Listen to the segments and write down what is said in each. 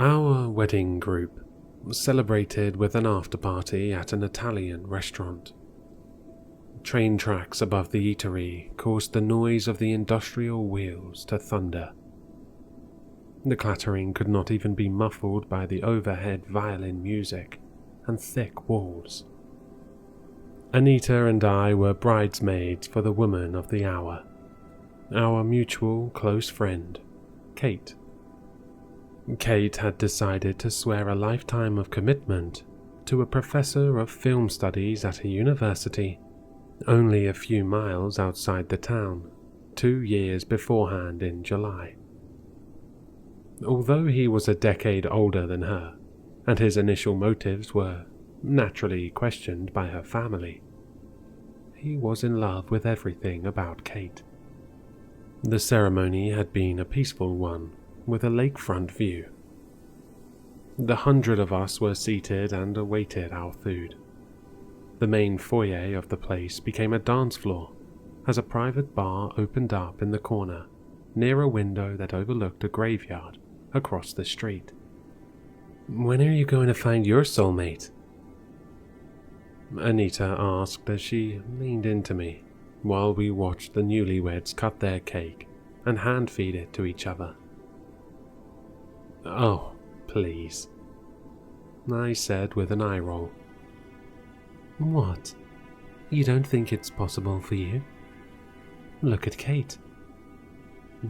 Our wedding group celebrated with an afterparty at an Italian restaurant. Train tracks above the eatery caused the noise of the industrial wheels to thunder. The clattering could not even be muffled by the overhead violin music and thick walls. Anita and I were bridesmaids for the woman of the hour, our mutual close friend, Kate. Kate had decided to swear a lifetime of commitment to a professor of film studies at a university only a few miles outside the town, 2 years beforehand in July. Although he was a decade older than her, and his initial motives were naturally questioned by her family, he was in love with everything about Kate. The ceremony had been a peaceful one, with a lakefront view. The 100 of us were seated and awaited our food. The main foyer of the place became a dance floor, as a private bar opened up in the corner, near a window that overlooked a graveyard across the street. "When are you going to find your soulmate?" Anita asked as she leaned into me while we watched the newlyweds cut their cake and hand feed it to each other. "Oh, please," I said with an eye roll. "What? You don't think it's possible for you? Look at Kate.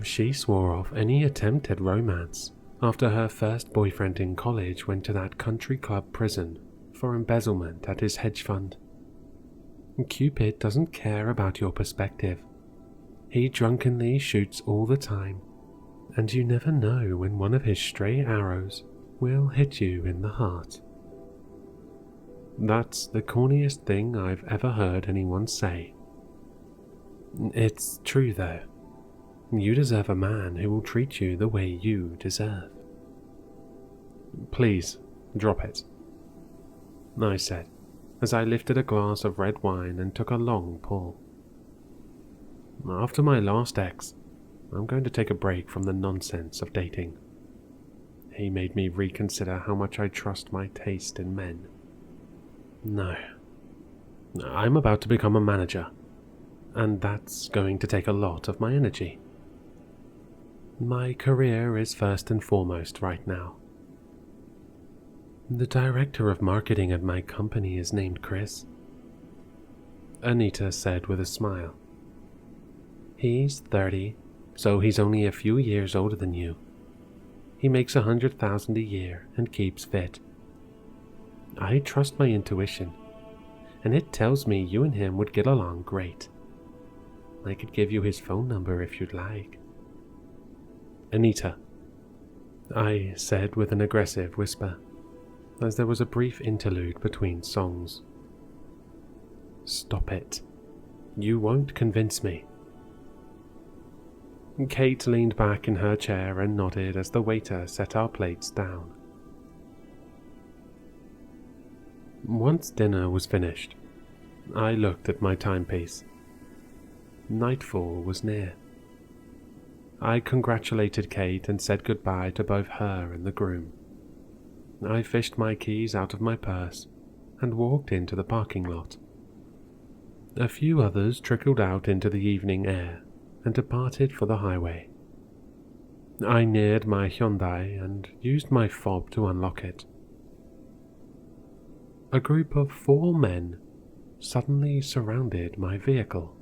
She swore off any attempt at romance after her first boyfriend in college went to that country club prison for embezzlement at his hedge fund. Cupid doesn't care about your perspective. He drunkenly shoots all the time, and you never know when one of his stray arrows will hit you in the heart." That's the corniest thing I've ever heard anyone say. It's true though. You deserve a man who will treat you the way you deserve. "Please, drop it," I said, as I lifted a glass of red wine and took a long pull. After my last ex, I'm going to take a break from the nonsense of dating. He made me reconsider how much I trust my taste in men. No. I'm about to become a manager, and that's going to take a lot of my energy. My career is first and foremost right now. The director of marketing at my company is named Chris," Anita said with a smile. "He's 30, so he's only a few years older than you. He makes $100,000 a year and keeps fit. I trust my intuition, and it tells me you and him would get along great. I could give you his phone number if you'd like." "Anita," I said with an aggressive whisper, as there was a brief interlude between songs. "Stop it. You won't convince me." Kate leaned back in her chair and nodded as the waiter set our plates down. Once dinner was finished, I looked at my timepiece. Nightfall was near. I congratulated Kate and said goodbye to both her and the groom. I fished my keys out of my purse and walked into the parking lot. A few others trickled out into the evening air and departed for the highway. I neared my Hyundai and used my fob to unlock it. A group of 4 men suddenly surrounded my vehicle.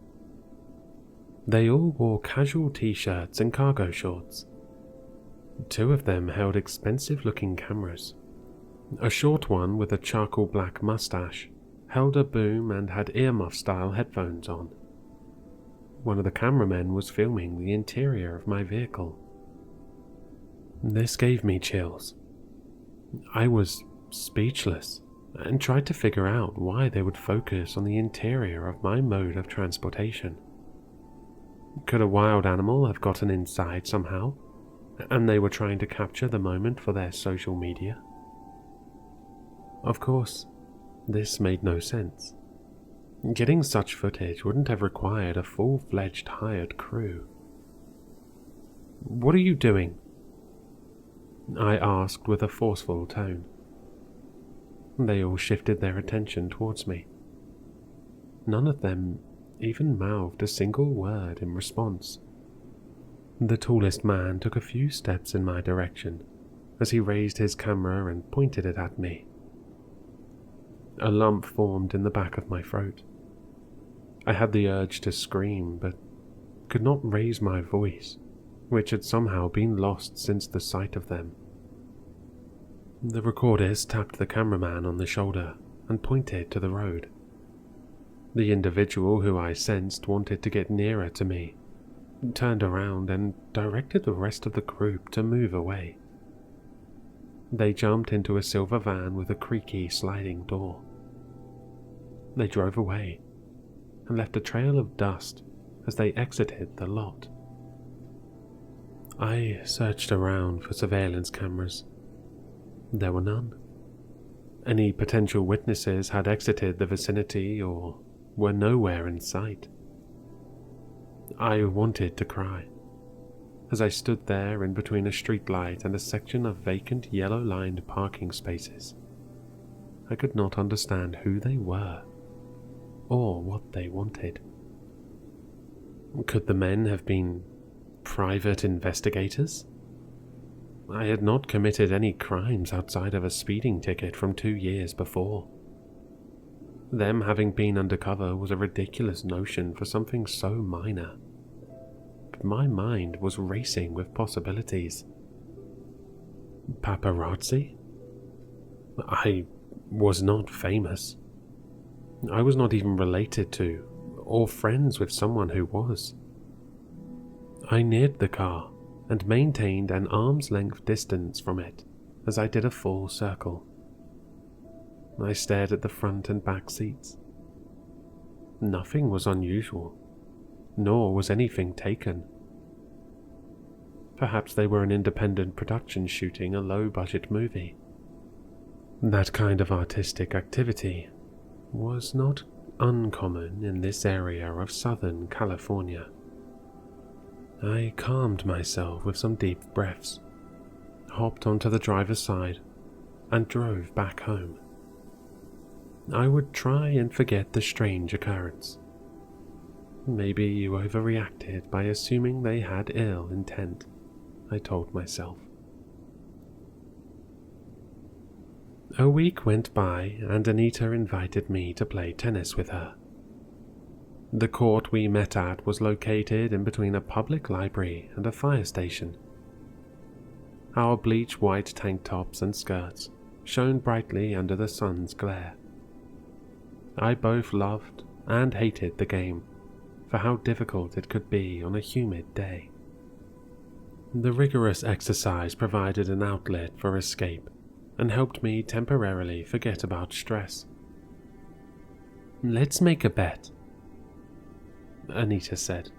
They all wore casual t-shirts and cargo shorts. 2 of them held expensive-looking cameras. A short one with a charcoal black mustache held a boom and had earmuff-style headphones on. One of the cameramen was filming the interior of my vehicle. This gave me chills. I was speechless and tried to figure out why they would focus on the interior of my mode of transportation. Could a wild animal have gotten inside somehow, and they were trying to capture the moment for their social media? Of course, this made no sense. Getting such footage wouldn't have required a full-fledged hired crew. "What are you doing?" I asked with a forceful tone. They all shifted their attention towards me. None of them even mouthed a single word in response. The tallest man took a few steps in my direction as he raised his camera and pointed it at me. A lump formed in the back of my throat. I had the urge to scream, but could not raise my voice, which had somehow been lost since the sight of them. The recordist tapped the cameraman on the shoulder and pointed to the road. The individual who I sensed wanted to get nearer to me turned around and directed the rest of the group to move away. They jumped into a silver van with a creaky sliding door. They drove away and left a trail of dust as they exited the lot. I searched around for surveillance cameras. There were none. Any potential witnesses had exited the vicinity or were nowhere in sight. I wanted to cry. As I stood there in between a streetlight and a section of vacant yellow-lined parking spaces, I could not understand who they were or what they wanted. Could the men have been private investigators? I had not committed any crimes outside of a speeding ticket from 2 years before. Them having been undercover was a ridiculous notion for something so minor. But my mind was racing with possibilities. Paparazzi? I was not famous. I was not even related to or friends with someone who was. I neared the car and maintained an arm's length distance from it as I did a full circle. I stared at the front and back seats. Nothing was unusual, nor was anything taken. Perhaps they were an independent production shooting a low-budget movie. That kind of artistic activity was not uncommon in this area of Southern California. I calmed myself with some deep breaths, hopped onto the driver's side, and drove back home. I would try and forget the strange occurrence. Maybe you overreacted by assuming they had ill intent, I told myself. A week went by and Anita invited me to play tennis with her. The court we met at was located in between a public library and a fire station. Our bleach-white tank tops and skirts shone brightly under the sun's glare. I both loved and hated the game for how difficult it could be on a humid day. The rigorous exercise provided an outlet for escape and helped me temporarily forget about stress. "Let's make a bet," Anita said,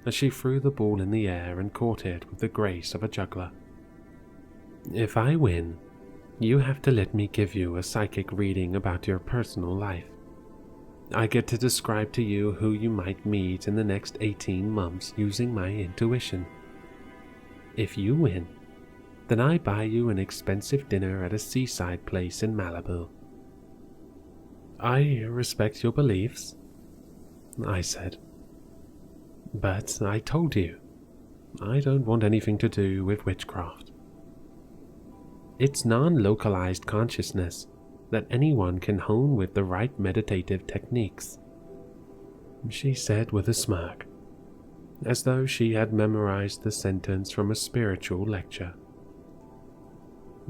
as she threw the ball in the air and caught it with the grace of a juggler. "If I win, you have to let me give you a psychic reading about your personal life. I get to describe to you who you might meet in the next 18 months using my intuition. If you win, then I buy you an expensive dinner at a seaside place in Malibu." "I respect your beliefs," I said. "But I told you, I don't want anything to do with witchcraft. It's non-localized consciousness that anyone can hone with the right meditative techniques," she said with a smirk, as though she had memorized the sentence from a spiritual lecture.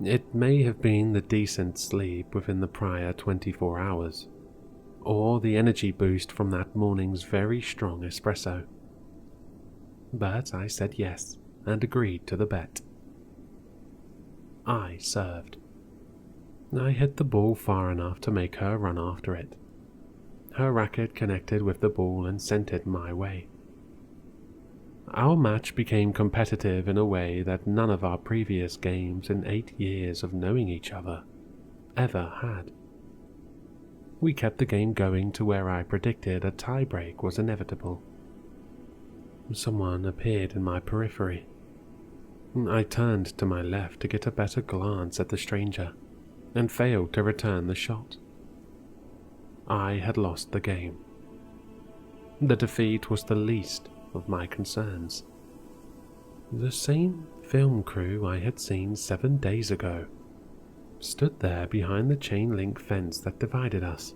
It may have been the decent sleep within the prior 24 hours, or the energy boost from that morning's very strong espresso. But I said yes and agreed to the bet. I served. I hit the ball far enough to make her run after it. Her racket connected with the ball and sent it my way. Our match became competitive in a way that none of our previous games in 8 years of knowing each other ever had. We kept the game going to where I predicted a tiebreak was inevitable. Someone appeared in my periphery. I turned to my left to get a better glance at the stranger, and failed to return the shot. I had lost the game. The defeat was the least of my concerns. The same film crew I had seen 7 days ago stood there behind the chain-link fence that divided us.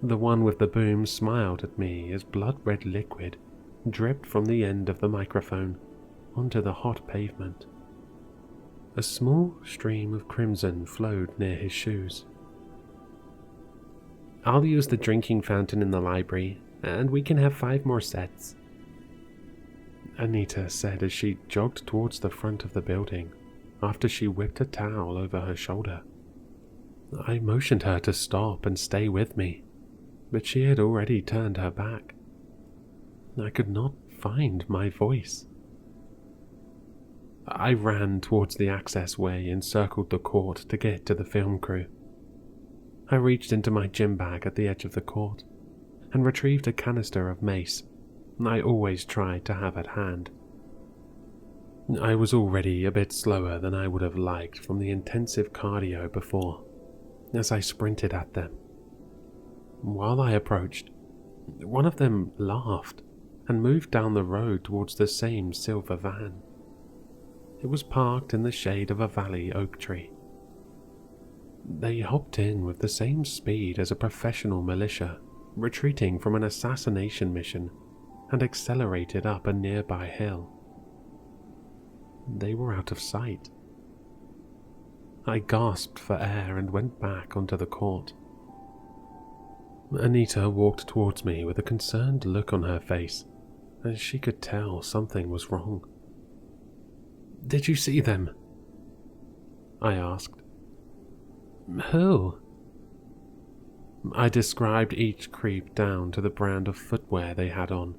The one with the boom smiled at me as blood-red liquid dripped from the end of the microphone onto the hot pavement. A small stream of crimson flowed near his shoes. "I'll use the drinking fountain in the library, and we can have 5 more sets," Anita said as she jogged towards the front of the building after she whipped a towel over her shoulder. I motioned her to stop and stay with me, but she had already turned her back. I could not find my voice. I ran towards the access way and circled the court to get to the film crew. I reached into my gym bag at the edge of the court and retrieved a canister of mace I always tried to have at hand. I was already a bit slower than I would have liked from the intensive cardio before, as I sprinted at them. While I approached, one of them laughed and moved down the road towards the same silver van. It was parked in the shade of a valley oak tree. They hopped in with the same speed as a professional militia retreating from an assassination mission and accelerated up a nearby hill. They were out of sight. I gasped for air and went back onto the court. Anita walked towards me with a concerned look on her face, as she could tell something was wrong. "Did you see them?" I asked. "Who?" I described each creep down to the brand of footwear they had on,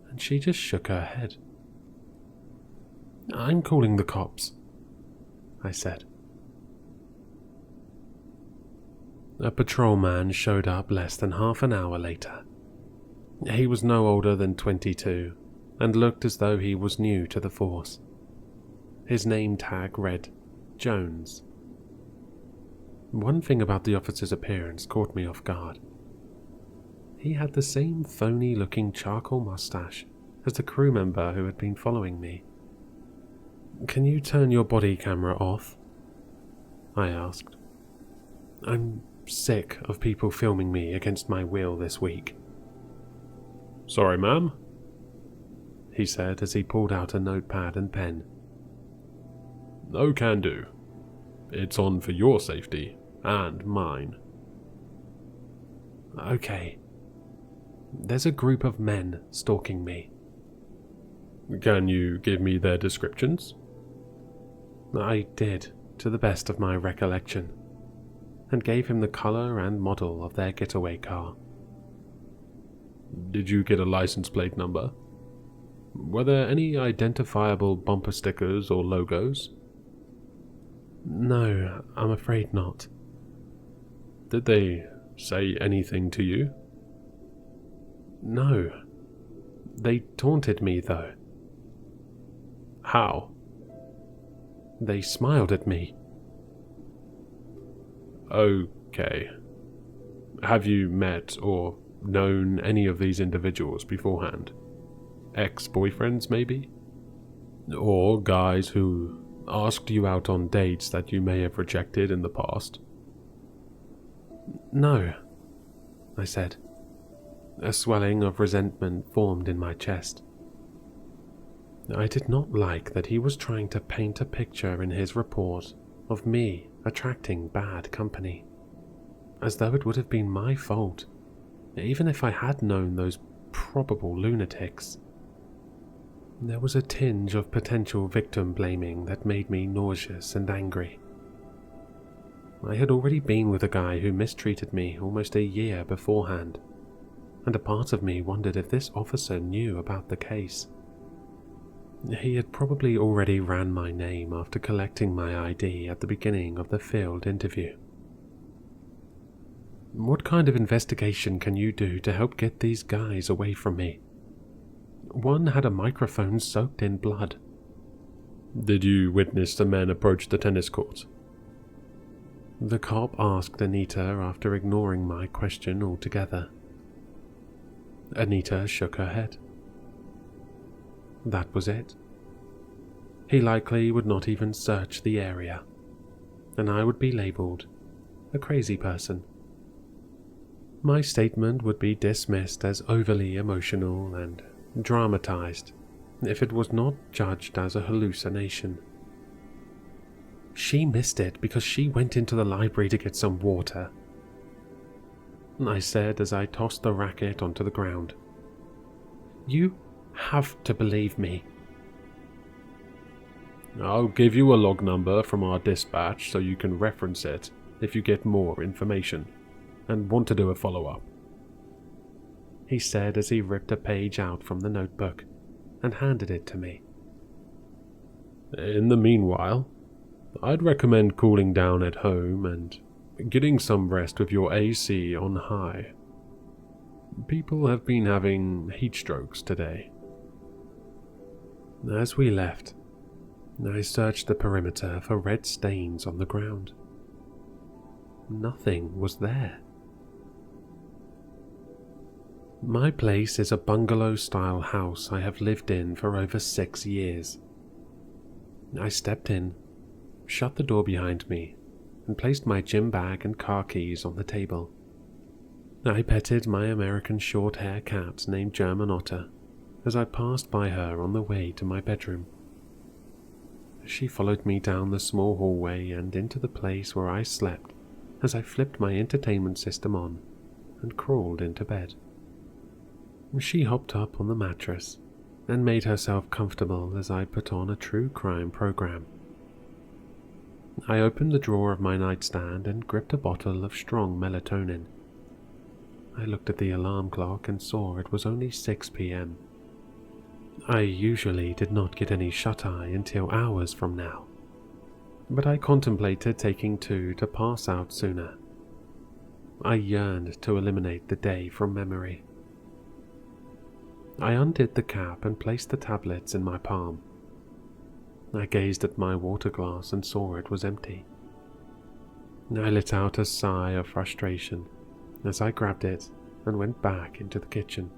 and she just shook her head. "I'm calling the cops," I said. A patrolman showed up less than half an hour later. He was no older than 22 and looked as though he was new to the force. His name tag read Jones. One thing about the officer's appearance caught me off guard. He had the same phony-looking charcoal mustache as the crew member who had been following me. "Can you turn your body camera off?" I asked. "I'm sick of people filming me against my will this week." "Sorry, ma'am," he said as he pulled out a notepad and pen. "No can do. It's on for your safety and mine." "Okay. There's a group of men stalking me." "Can you give me their descriptions?" I did, to the best of my recollection, and gave him the color and model of their getaway car. "Did you get a license plate number? Were there any identifiable bumper stickers or logos?" "No, I'm afraid not." "Did they say anything to you?" "No. They taunted me, though." "How?" "They smiled at me." "Okay. Have you met or known any of these individuals beforehand? Ex-boyfriends, maybe? Or guys who asked you out on dates that you may have rejected in the past?" "No," I said. A swelling of resentment formed in my chest. I did not like that he was trying to paint a picture in his report of me attracting bad company, as though it would have been my fault, even if I had known those probable lunatics. There was a tinge of potential victim blaming that made me nauseous and angry. I had already been with a guy who mistreated me almost a year beforehand, and a part of me wondered if this officer knew about the case. He had probably already ran my name after collecting my ID at the beginning of the field interview. "What kind of investigation can you do to help get these guys away from me?" One had a microphone soaked in blood, Did you witness the men approach the tennis court? The cop asked Anita after ignoring my question altogether. Anita shook her head. That was it. He likely would not even search the area, and I would be labelled a crazy person. My statement would be dismissed as overly emotional and dramatized if it was not judged as a hallucination. She missed it because she went into the library to get some water, I said as I tossed the racket onto the ground. You have to believe me. I'll give you a log number from our dispatch so you can reference it if you get more information and want to do a follow-up, he said as he ripped a page out from the notebook and handed it to me. In the meanwhile, I'd recommend cooling down at home and getting some rest with your AC on high. People have been having heat strokes today. As we left, I searched the perimeter for red stains on the ground. Nothing was there. My place is a bungalow-style house I have lived in for over 6 years. I stepped in, shut the door behind me, and placed my gym bag and car keys on the table. I petted my American short-hair cat named German Otter as I passed by her on the way to my bedroom. She followed me down the small hallway and into the place where I slept as I flipped my entertainment system on and crawled into bed. She hopped up on the mattress and made herself comfortable as I put on a true crime program. I opened the drawer of my nightstand and gripped a bottle of strong melatonin. I looked at the alarm clock and saw it was only 6 p.m. I usually did not get any shut-eye until hours from now, but I contemplated taking 2 to pass out sooner. I yearned to eliminate the day from memory. I undid the cap and placed the tablets in my palm. I gazed at my water glass and saw it was empty. I let out a sigh of frustration as I grabbed it and went back into the kitchen.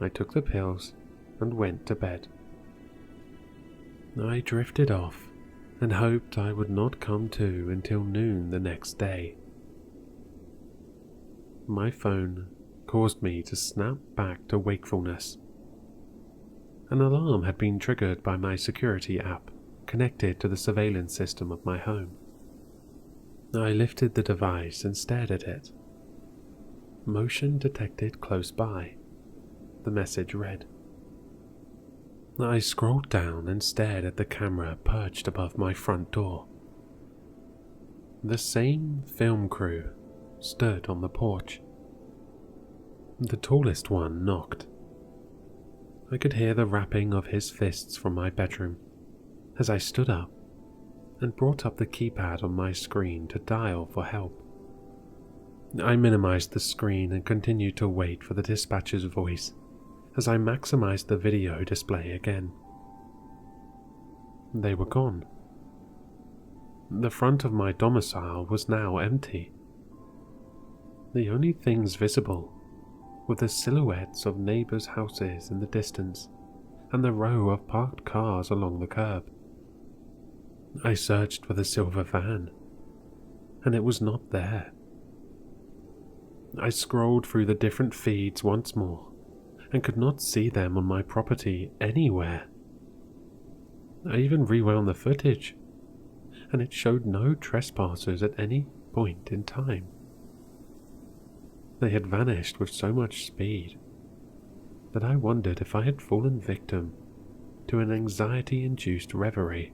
I took the pills and went to bed. I drifted off and hoped I would not come to until noon the next day. My phone caused me to snap back to wakefulness. An alarm had been triggered by my security app connected to the surveillance system of my home. I lifted the device and stared at it. Motion detected close by, the message read. I scrolled down and stared at the camera perched above my front door. The same film crew stood on the porch. The tallest one knocked. I could hear the rapping of his fists from my bedroom as I stood up and brought up the keypad on my screen to dial for help. I minimized the screen and continued to wait for the dispatcher's voice as I maximized the video display again. They were gone. The front of my domicile was now empty. The only things visible were the silhouettes of neighbors' houses in the distance and the row of parked cars along the curb. I searched for the silver van, and it was not there. I scrolled through the different feeds once more and could not see them on my property anywhere. I even rewound the footage, and it showed no trespassers at any point in time. They had vanished with so much speed that I wondered if I had fallen victim to an anxiety-induced reverie.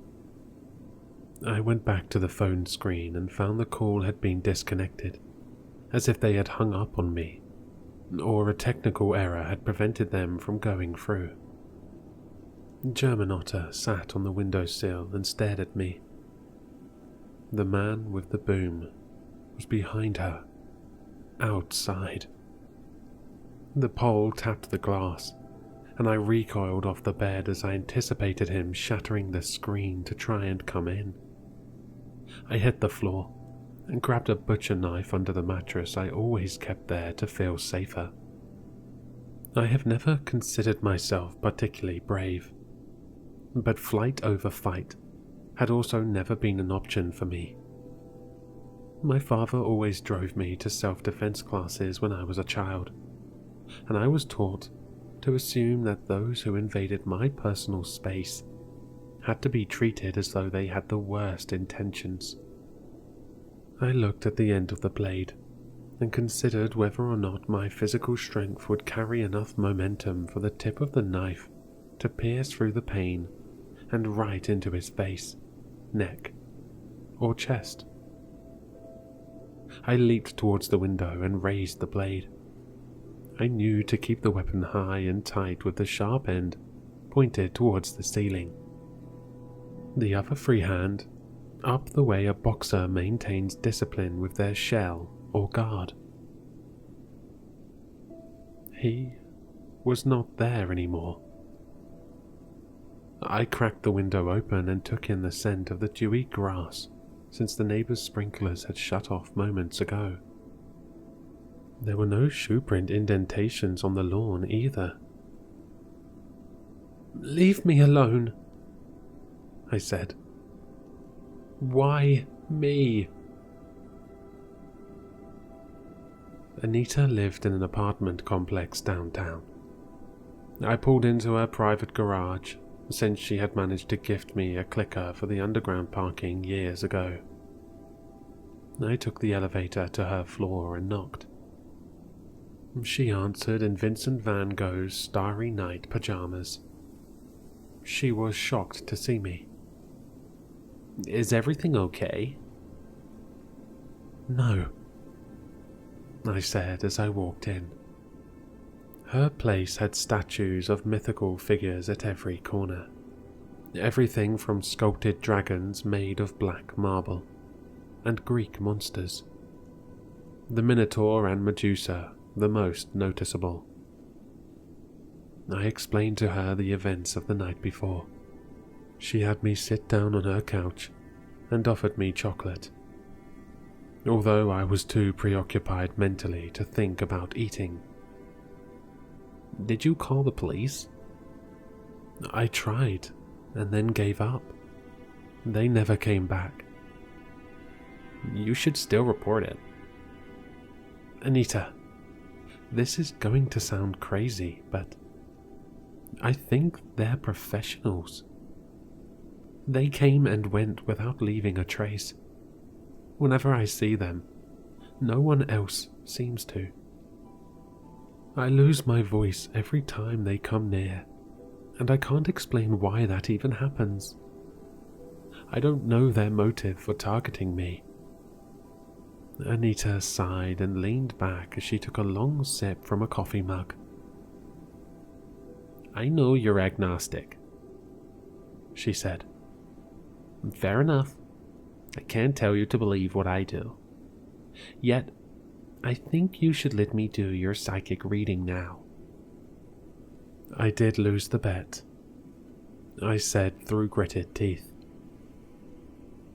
I went back to the phone screen and found the call had been disconnected, as if they had hung up on me, or a technical error had prevented them from going through. German Otter sat on the windowsill and stared at me. The man with the boom was behind her, outside. The pole tapped the glass, and I recoiled off the bed as I anticipated him shattering the screen to try and come in. I hit the floor and grabbed a butcher knife under the mattress I always kept there to feel safer. I have never considered myself particularly brave, but flight over fight had also never been an option for me. My father always drove me to self-defense classes when I was a child, and I was taught to assume that those who invaded my personal space had to be treated as though they had the worst intentions. I looked at the end of the blade and considered whether or not my physical strength would carry enough momentum for the tip of the knife to pierce through the pain and right into his face, neck, or chest. I leaped towards the window and raised the blade. I knew to keep the weapon high and tight with the sharp end pointed towards the ceiling. The other free hand up the way a boxer maintains discipline with their shell or guard. He was not there anymore. I cracked the window open and took in the scent of the dewy grass since the neighbor's sprinklers had shut off moments ago. There were no shoeprint indentations on the lawn either. "Leave me alone," I said. "Why me?" Anita lived in an apartment complex downtown. I pulled into her private garage since she had managed to gift me a clicker for the underground parking years ago. I took the elevator to her floor and knocked. She answered in Vincent van Gogh's Starry Night pajamas. She was shocked to see me. "Is everything okay?" "No," I said as I walked in. Her place had statues of mythical figures at every corner. Everything from sculpted dragons made of black marble, and Greek monsters. The Minotaur and Medusa the most noticeable. I explained to her the events of the night before. She had me sit down on her couch and offered me chocolate, although I was too preoccupied mentally to think about eating. "Did you call the police?" "I tried, and then gave up. They never came back." "You should still report it." "Anita, this is going to sound crazy, but I think they're professionals. They came and went without leaving a trace. Whenever I see them, no one else seems to. I lose my voice every time they come near, and I can't explain why that even happens. I don't know their motive for targeting me." Anita sighed and leaned back as she took a long sip from a coffee mug. "I know you're agnostic," she said. "Fair enough. I can't tell you to believe what I do. Yet, I think you should let me do your psychic reading now." "I did lose the bet," I said through gritted teeth.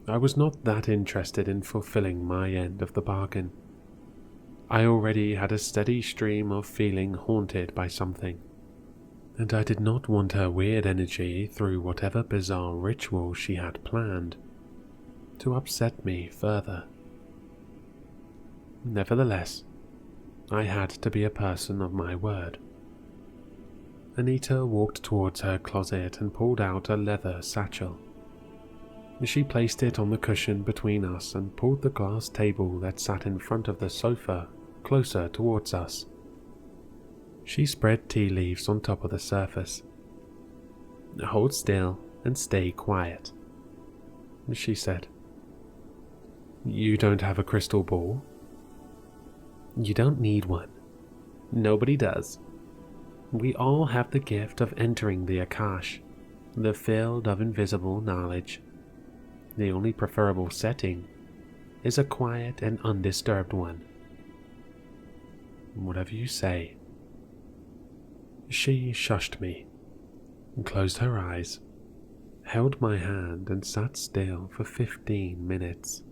I was not that interested in fulfilling my end of the bargain. I already had a steady stream of feeling haunted by something, and I did not want her weird energy through whatever bizarre ritual she had planned to upset me further. Nevertheless, I had to be a person of my word. Anita walked towards her closet and pulled out a leather satchel. She placed it on the cushion between us and pulled the glass table that sat in front of the sofa closer towards us. She spread tea leaves on top of the surface. "Hold still and stay quiet," she said. "You don't have a crystal ball?" "You don't need one. Nobody does. We all have the gift of entering the Akash, the field of invisible knowledge. The only preferable setting is a quiet and undisturbed one." "Whatever you say." She shushed me, closed her eyes, held my hand and sat still for 15 minutes.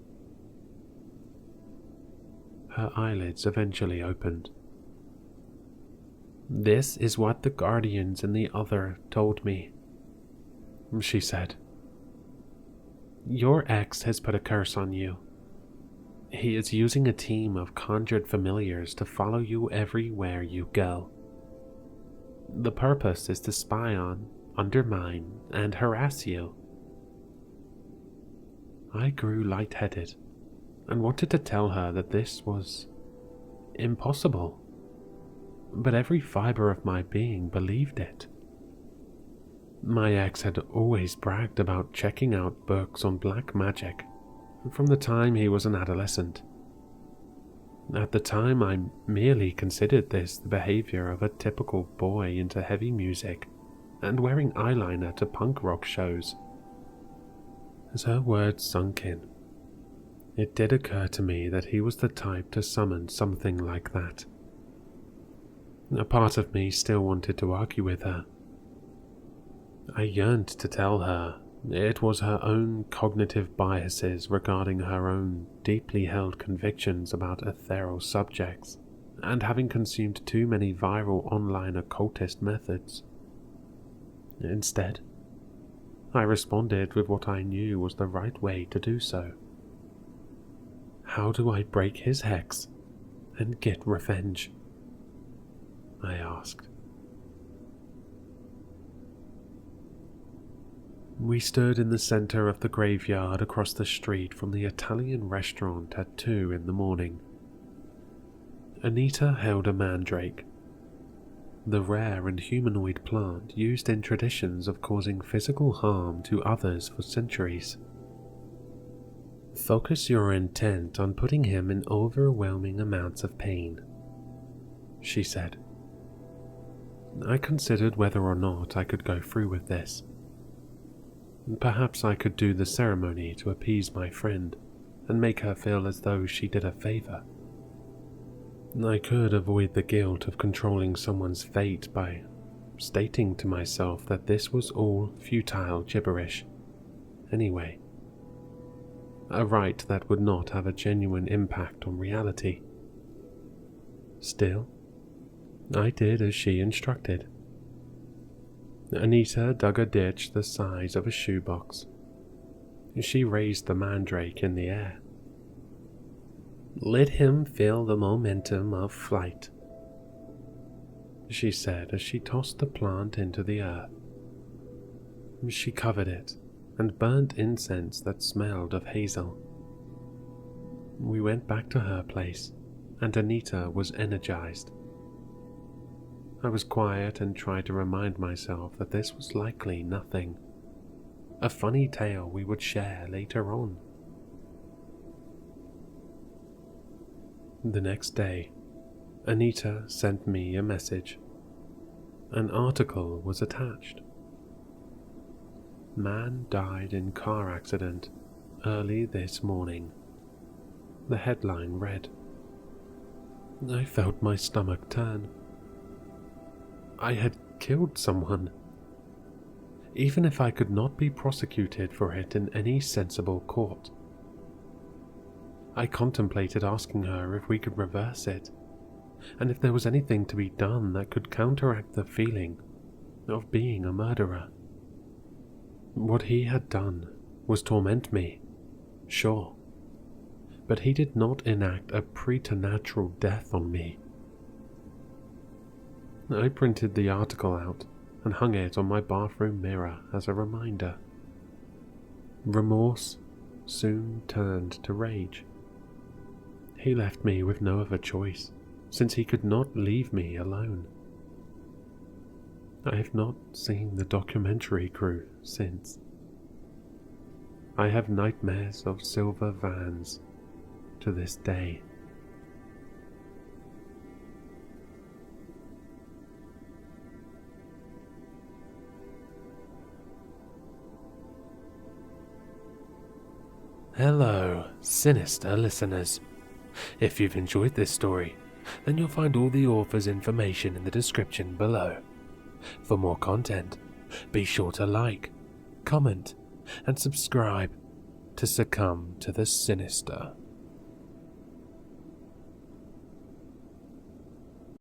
Her eyelids eventually opened. "This is what the guardians in the other told me," she said. "Your ex has put a curse on you. He is using a team of conjured familiars to follow you everywhere you go. The purpose is to spy on, undermine, and harass you." I grew lightheaded and wanted to tell her that this was impossible, but every fiber of my being believed it. My ex had always bragged about checking out books on black magic from the time he was an adolescent. At the time, I merely considered this the behavior of a typical boy into heavy music and wearing eyeliner to punk rock shows. As her words sunk in, it did occur to me that he was the type to summon something like that. A part of me still wanted to argue with her. I yearned to tell her it was her own cognitive biases regarding her own deeply held convictions about ethereal subjects and having consumed too many viral online occultist methods. Instead, I responded with what I knew was the right way to do so. How do I break his hex and get revenge? I asked. We stood in the center of the graveyard across the street from the Italian restaurant at 2 in the morning. Anita held a mandrake, the rare and humanoid plant used in traditions of causing physical harm to others for centuries. "Focus your intent on putting him in overwhelming amounts of pain," she said. I considered whether or not I could go through with this. Perhaps I could do the ceremony to appease my friend and make her feel as though she did a favor. I could avoid the guilt of controlling someone's fate by stating to myself that this was all futile gibberish. Anyway, a rite that would not have a genuine impact on reality. Still, I did as she instructed. Anita dug a ditch the size of a shoebox. She raised the mandrake in the air. "Let him feel the momentum of flight," she said as she tossed the plant into the earth. She covered it and burnt incense that smelled of hazel. We went back to her place, and Anita was energized. I was quiet and tried to remind myself that this was likely nothing. A funny tale we would share later on. The next day, Anita sent me a message. An article was attached. "Man died in car accident early this morning." The headline read. I felt my stomach turn. I had killed someone. Even if I could not be prosecuted for it in any sensible court. I contemplated asking her if we could reverse it, and if there was anything to be done that could counteract the feeling of being a murderer. What he had done was torment me, sure, but he did not enact a preternatural death on me. I printed the article out and hung it on my bathroom mirror as a reminder. Remorse soon turned to rage. He left me with no other choice, since he could not leave me alone. I have not seen the documentary crew since. I have nightmares of silver vans to this day. Hello, Sinister listeners. If you've enjoyed this story, then you'll find all the author's information in the description below. For more content, be sure to like, comment, and subscribe to succumb to the sinister.